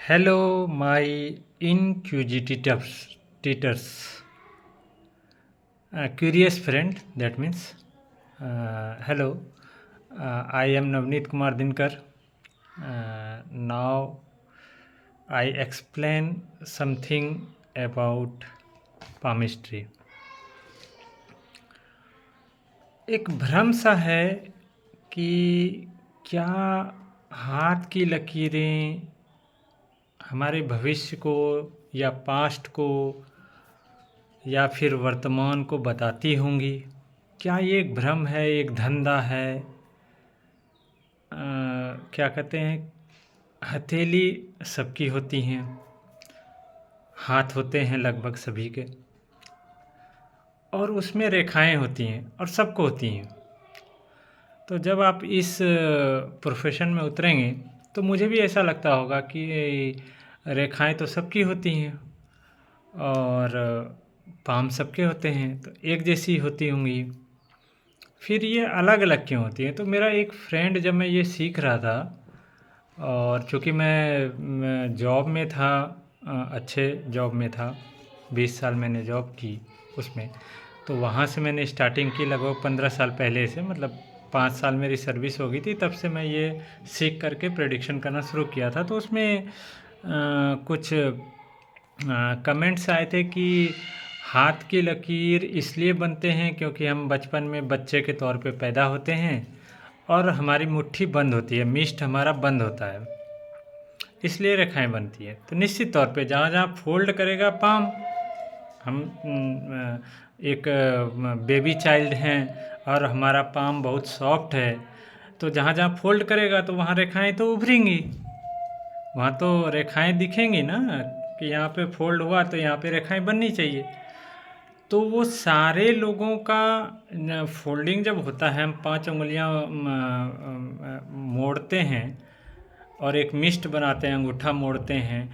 Hello, my inquisitors, curious friend. That means, hello. I am Navneet Kumar Dinkar. Now, I explain something about palmistry. एक भ्रम सा है कि क्या हाथ की लकीरें हमारे भविष्य को या पास्ट को या फिर वर्तमान को बताती होंगी। क्या ये एक भ्रम है, एक धंधा है? क्या कहते हैं, हथेली सबकी होती हैं, हाथ होते हैं लगभग सभी के, और उसमें रेखाएं होती हैं और सबको होती हैं। तो जब आप इस प्रोफेशन में उतरेंगे तो मुझे भी ऐसा लगता होगा कि रेखाएं तो सबकी होती हैं और पाम सबके होते हैं, तो एक जैसी होती होंगी। फिर ये अलग अलग क्यों होती हैं? तो मेरा एक फ्रेंड, जब मैं ये सीख रहा था और चूँकि मैं जॉब में था, अच्छे जॉब में था, 20 साल मैंने जॉब की उसमें, तो वहाँ से मैंने स्टार्टिंग की लगभग 15 साल पहले से, मतलब 5 साल मेरी सर्विस हो गई थी, तब से मैं ये सीख करके प्रेडिक्शन करना शुरू किया था। तो उसमें कुछ कमेंट्स आए थे कि हाथ की लकीर इसलिए बनते हैं क्योंकि हम बचपन में बच्चे के तौर पे पैदा होते हैं और हमारी मुट्ठी बंद होती है, मिस्ट हमारा बंद होता है, इसलिए रेखाएं बनती है। तो निश्चित तौर पे जहाँ जहाँ फोल्ड करेगा पाम, हम एक बेबी चाइल्ड हैं और हमारा पाम बहुत सॉफ्ट है, तो जहाँ जहाँ फोल्ड करेगा तो वहाँ रेखाएं तो उभरेंगी, वहाँ तो रेखाएं दिखेंगी ना कि यहाँ पे फोल्ड हुआ तो यहाँ पे रेखाएं बननी चाहिए। तो वो सारे लोगों का फोल्डिंग जब होता है, हम 5 उंगलियां मोड़ते हैं और एक मिस्ट बनाते हैं, अंगूठा मोड़ते हैं,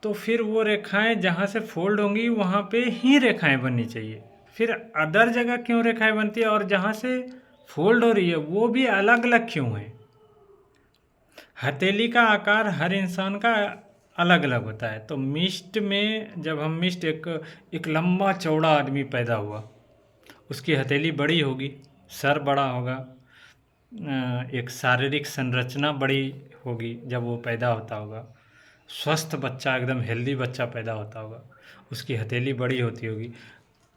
तो फिर वो रेखाएं जहाँ से फोल्ड होंगी वहाँ पे ही रेखाएं बननी चाहिए। फिर अदर जगह क्यों रेखाएं बनती है और जहाँ से फोल्ड हो रही है वो भी अलग अलग क्यों है? हथेली का आकार हर इंसान का अलग अलग होता है। तो मिस्ट में जब हम मिस्ट, एक लंबा चौड़ा आदमी पैदा हुआ, उसकी हथेली बड़ी होगी, सर बड़ा होगा, एक शारीरिक संरचना बड़ी होगी जब वो पैदा होता होगा। स्वस्थ बच्चा, एकदम हेल्दी बच्चा पैदा होता होगा, उसकी हथेली बड़ी होती होगी।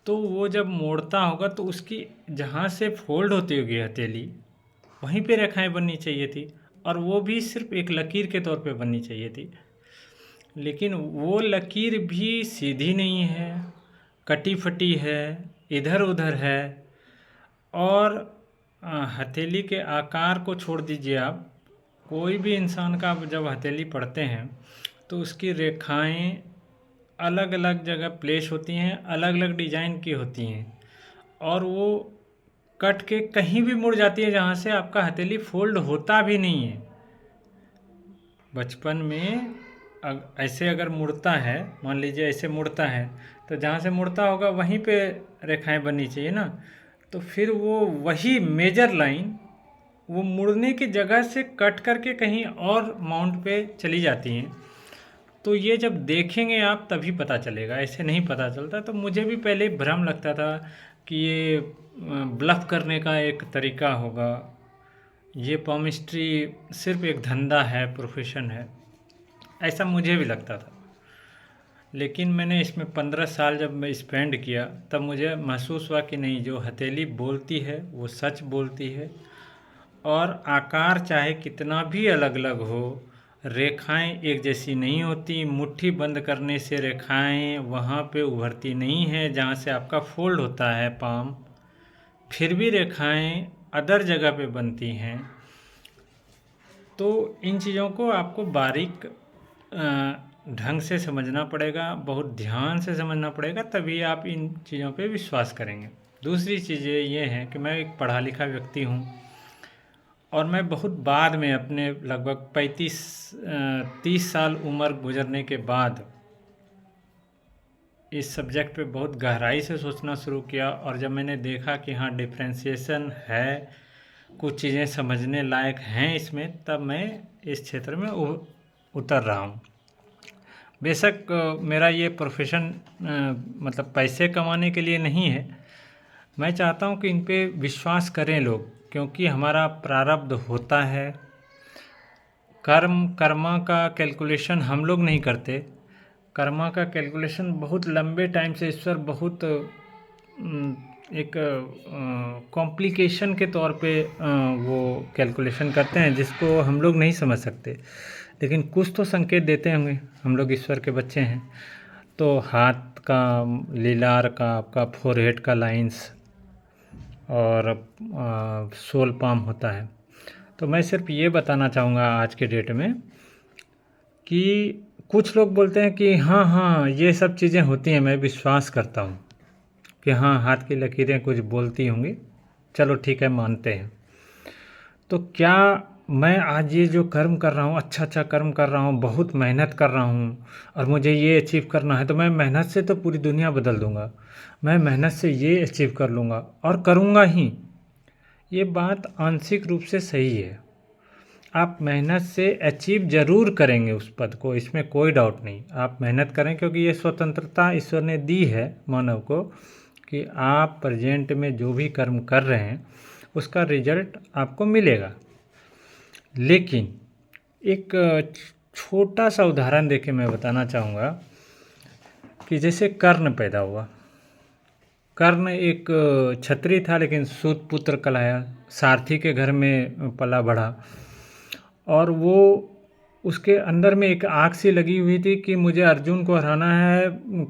तो वो जब मोड़ता होगा तो उसकी जहाँ से फोल्ड होती होगी हथेली, वहीं पे रेखाएं बननी चाहिए थी, और वो भी सिर्फ एक लकीर के तौर पे बननी चाहिए थी। लेकिन वो लकीर भी सीधी नहीं है, कटी फटी है, इधर उधर है। और हथेली के आकार को छोड़ दीजिए आप, कोई भी इंसान का जब हथेली पढ़ते हैं तो उसकी रेखाएं अलग अलग जगह प्लेस होती हैं, अलग अलग डिजाइन की होती हैं, और वो कट के कहीं भी मुड़ जाती है जहाँ से आपका हथेली फोल्ड होता भी नहीं है। बचपन में ऐसे अगर मुड़ता है, मान लीजिए ऐसे मुड़ता है, तो जहाँ से मुड़ता होगा वहीं पे रेखाएं बननी चाहिए ना। तो फिर वो वही मेजर लाइन वो मुड़ने की जगह से कट करके कहीं और माउंट पे चली जाती हैं। तो ये जब देखेंगे आप तभी पता चलेगा, ऐसे नहीं पता चलता। तो मुझे भी पहले भ्रम लगता था कि ये ब्लफ करने का एक तरीका होगा, ये पॉमिस्ट्री सिर्फ एक धंधा है, प्रोफेशन है, ऐसा मुझे भी लगता था। लेकिन मैंने इसमें 15 साल जब मैं स्पेंड किया तब मुझे महसूस हुआ कि नहीं, जो हथेली बोलती है वो सच बोलती है, और आकार चाहे कितना भी अलग अलग हो, रेखाएं एक जैसी नहीं होती। मुट्ठी बंद करने से रेखाएं वहाँ पे उभरती नहीं है जहाँ से आपका फोल्ड होता है पाम, फिर भी रेखाएं अदर जगह पे बनती हैं। तो इन चीज़ों को आपको बारीक ढंग से समझना पड़ेगा, बहुत ध्यान से समझना पड़ेगा, तभी आप इन चीज़ों पे विश्वास करेंगे। दूसरी चीज़ ये है कि मैं एक पढ़ा लिखा व्यक्ति हूँ, और मैं बहुत बाद में, अपने लगभग 30 साल उम्र गुजरने के बाद इस सब्जेक्ट पे बहुत गहराई से सोचना शुरू किया। और जब मैंने देखा कि हाँ, डिफ्रेंशिएशन है, कुछ चीज़ें समझने लायक हैं इसमें, तब मैं इस क्षेत्र में उतर रहा हूँ। बेशक मेरा ये प्रोफेशन मतलब पैसे कमाने के लिए नहीं है। मैं चाहता हूँ कि इन पे विश्वास करें लोग, क्योंकि हमारा प्रारब्ध होता है। कर्मा का कैलकुलेशन हम लोग नहीं करते। कर्मा का कैलकुलेशन बहुत लंबे टाइम से ईश्वर बहुत एक कॉम्प्लिकेशन के तौर पे वो कैलकुलेशन करते हैं, जिसको हम लोग नहीं समझ सकते, लेकिन कुछ तो संकेत देते होंगे। हम लोग ईश्वर के बच्चे हैं। तो हाथ का, लीलार का, आपका फोरहेड का लाइंस और सोल पाम होता है। तो मैं सिर्फ ये बताना चाहूँगा आज के डेट में कि कुछ लोग बोलते हैं कि हाँ हाँ ये सब चीज़ें होती हैं, मैं विश्वास करता हूँ कि हाँ हाथ की लकीरें कुछ बोलती होंगी, चलो ठीक है मानते हैं। तो क्या मैं आज ये जो कर्म कर रहा हूँ, अच्छा अच्छा कर्म कर रहा हूँ, बहुत मेहनत कर रहा हूँ और मुझे ये अचीव करना है, तो मैं मेहनत से तो पूरी दुनिया बदल दूँगा, मैं मेहनत से ये अचीव कर लूँगा और करूँगा ही। ये बात आंशिक रूप से सही है। आप मेहनत से अचीव ज़रूर करेंगे उस पद को, इसमें कोई डाउट नहीं। आप मेहनत करें, क्योंकि ये स्वतंत्रता ईश्वर ने दी है मानव को कि आप प्रेजेंट में जो भी कर्म कर रहे हैं उसका रिजल्ट आपको मिलेगा। लेकिन एक छोटा सा उदाहरण देके मैं बताना चाहूँगा कि जैसे कर्ण पैदा हुआ। कर्ण एक क्षत्रिय था, लेकिन सूत पुत्र कहलाया, सारथी के घर में पला बढ़ा और वो उसके अंदर में एक आग सी लगी हुई थी कि मुझे अर्जुन को हराना है।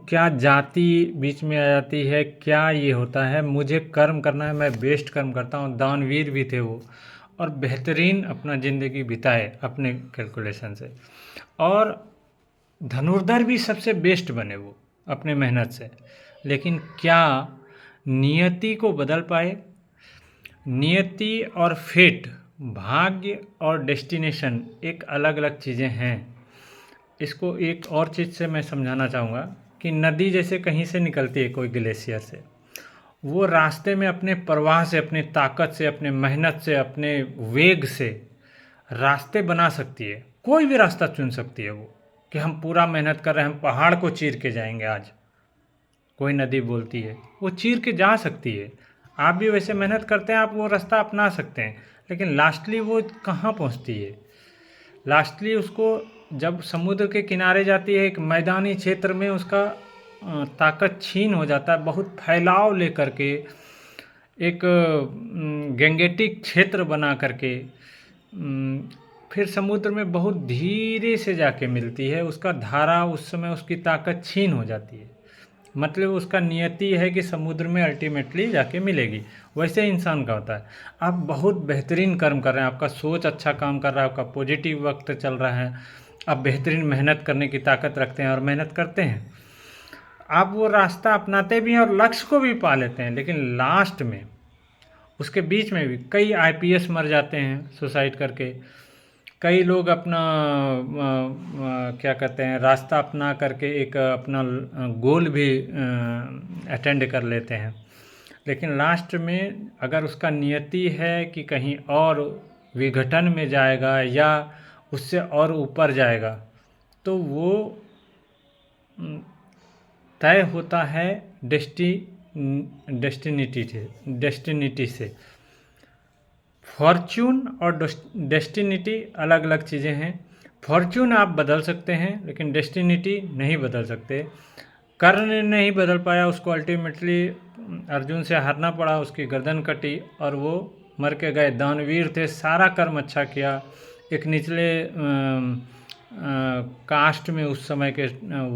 क्या जाति बीच में आ जाती है, क्या ये होता है, मुझे कर्म करना है, मैं बेस्ट कर्म करता हूँ। दानवीर भी थे वो और बेहतरीन अपना ज़िंदगी बिताए अपने कैलकुलेशन से, और धनुर्धर भी सबसे बेस्ट बने वो अपने मेहनत से। लेकिन क्या नियति को बदल पाए? नियति और फेट, भाग्य और डेस्टिनेशन एक अलग अलग चीज़ें हैं। इसको एक और चीज़ से मैं समझाना चाहूँगा कि नदी जैसे कहीं से निकलती है, कोई ग्लेशियर से, वो रास्ते में अपने प्रवाह से, अपनी ताकत से, अपने मेहनत से, अपने वेग से रास्ते बना सकती है। कोई भी रास्ता चुन सकती है वो, कि हम पूरा मेहनत कर रहे हैं, हम पहाड़ को चीर के जाएंगे आज। कोई नदी बोलती है वो चीर के जा सकती है। आप भी वैसे मेहनत करते हैं, आप वो रास्ता अपना सकते हैं, लेकिन लास्टली वो कहाँ पहुँचती है? लास्टली उसको जब समुद्र के किनारे जाती है, एक मैदानी क्षेत्र में उसका ताकत छीन हो जाता है, बहुत फैलाव लेकर के एक गैंगेटिक क्षेत्र बना करके फिर समुद्र में बहुत धीरे से जाके मिलती है। उसका धारा उस समय उसकी ताकत छीन हो जाती है, मतलब उसका नियति है कि समुद्र में अल्टीमेटली जाके मिलेगी। वैसे इंसान का होता है। आप बहुत बेहतरीन कर्म कर रहे हैं, आपका सोच अच्छा काम कर रहा है, आपका पॉजिटिव वक्त चल रहा है, आप बेहतरीन मेहनत करने की ताकत रखते हैं और मेहनत करते हैं, आप वो रास्ता अपनाते भी हैं और लक्ष्य को भी पा लेते हैं। लेकिन लास्ट में उसके बीच में भी कई आईपीएस मर जाते हैं सुसाइड करके, कई लोग अपना क्या कहते हैं रास्ता अपना करके एक अपना गोल भी अटेंड कर लेते हैं। लेकिन लास्ट में अगर उसका नियति है कि कहीं और विघटन में जाएगा या उससे और ऊपर जाएगा, तो वो तय होता है डेस्टिनिटी से। फॉर्च्यून और डेस्टिनिटी अलग अलग चीज़ें हैं। फॉर्च्यून आप बदल सकते हैं, लेकिन डेस्टिनिटी नहीं बदल सकते। कर्ण ने नहीं बदल पाया, उसको अल्टीमेटली अर्जुन से हारना पड़ा, उसकी गर्दन कटी और वो मर के गए। दानवीर थे, सारा कर्म अच्छा किया। एक निचले कास्ट में उस समय के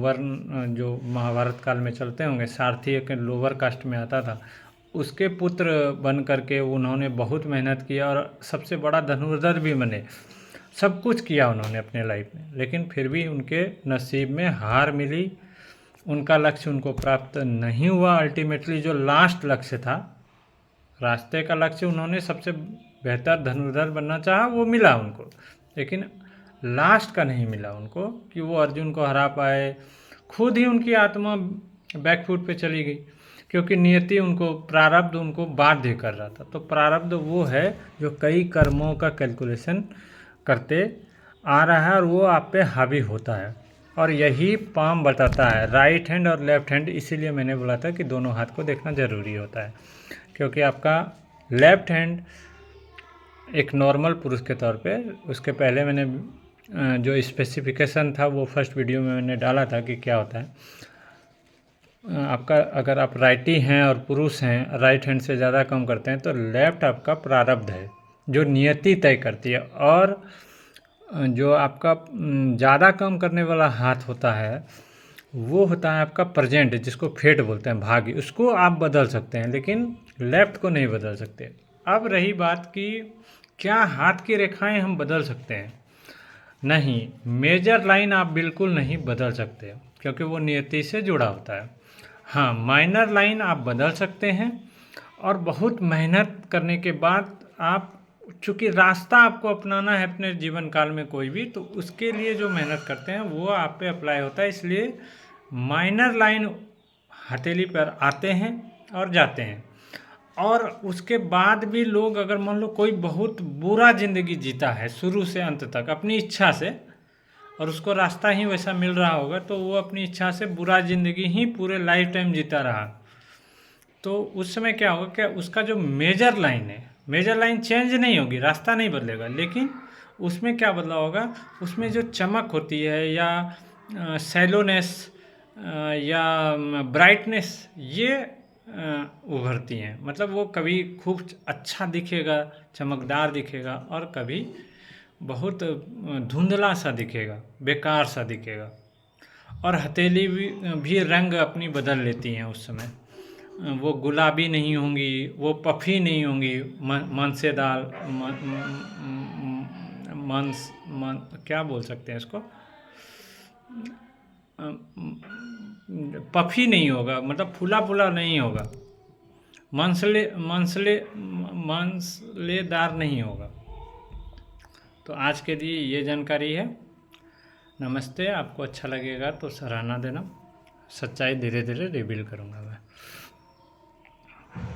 वर्ण जो महाभारत काल में चलते होंगे, सारथी एक लोअर कास्ट में आता था, उसके पुत्र बन करके उन्होंने बहुत मेहनत किया और सबसे बड़ा धनुर्धर भी बने। सब कुछ किया उन्होंने अपने लाइफ में, लेकिन फिर भी उनके नसीब में हार मिली, उनका लक्ष्य उनको प्राप्त नहीं हुआ। अल्टीमेटली जो लास्ट लक्ष्य था, रास्ते का लक्ष्य, उन्होंने सबसे बेहतर धनुर्धर बनना चाहा, वो मिला उनको, लेकिन लास्ट का नहीं मिला उनको कि वो अर्जुन को हरा पाए। खुद ही उनकी आत्मा बैकफुट पे चली गई, क्योंकि नियति उनको, प्रारब्ध उनको बाध्य कर रहा था। तो प्रारब्ध वो है जो कई कर्मों का कैलकुलेशन करते आ रहा है और वो आप पे हावी होता है। और यही पाम बताता है, राइट हैंड और लेफ्ट हैंड। इसीलिए मैंने बोला था कि दोनों हाथ को देखना ज़रूरी होता है, क्योंकि आपका लेफ्ट हैंड एक नॉर्मल पुरुष के तौर पे, उसके पहले मैंने जो स्पेसिफिकेशन था वो फर्स्ट वीडियो में मैंने डाला था कि क्या होता है। आपका अगर आप राइटी हैं और पुरुष हैं, राइट हैंड से ज़्यादा कम करते हैं, तो लेफ्ट आपका प्रारब्ध है जो नियति तय करती है। और जो आपका ज़्यादा कम करने वाला हाथ होता है वो होता है आपका प्रेजेंट, जिसको फेट बोलते हैं, भाग्य। उसको आप बदल सकते हैं, लेकिन लेफ्ट को नहीं बदल सकते। अब रही बात कि क्या हाथ की रेखाएं हम बदल सकते हैं? नहीं, मेजर लाइन आप बिल्कुल नहीं बदल सकते, क्योंकि वो नियति से जुड़ा होता है। हाँ, माइनर लाइन आप बदल सकते हैं, और बहुत मेहनत करने के बाद आप, चूँकि रास्ता आपको अपनाना है अपने जीवन काल में कोई भी, तो उसके लिए जो मेहनत करते हैं वो आप पे अप्लाई होता है। इसलिए माइनर लाइन हथेली पर आते हैं और जाते हैं। और उसके बाद भी लोग, अगर मान लो कोई बहुत बुरा ज़िंदगी जीता है शुरू से अंत तक अपनी इच्छा से, और उसको रास्ता ही वैसा मिल रहा होगा, तो वो अपनी इच्छा से बुरा ज़िंदगी ही पूरे लाइफ टाइम जीता रहा, तो उस समय क्या होगा, क्या उसका जो मेजर लाइन है, मेजर लाइन चेंज नहीं होगी, रास्ता नहीं बदलेगा, लेकिन उसमें क्या बदलाव होगा, उसमें जो चमक होती है या सैलोनेस या ब्राइटनेस, ये उभरती हैं। मतलब वो कभी खूब अच्छा दिखेगा, चमकदार दिखेगा, और कभी बहुत धुंधला सा दिखेगा, बेकार सा दिखेगा। और हथेली भी रंग अपनी बदल लेती हैं उस समय। वो गुलाबी नहीं होंगी, वो पफी नहीं होंगी, मनसेदार, क्या बोल सकते हैं इसको, पफी नहीं होगा, मतलब फूला फूला नहीं होगा, मंसलेदार नहीं होगा। तो आज के लिए ये जानकारी है। नमस्ते। आपको अच्छा लगेगा तो सराहना देना, सच्चाई धीरे धीरे रिवील करूँगा मैं।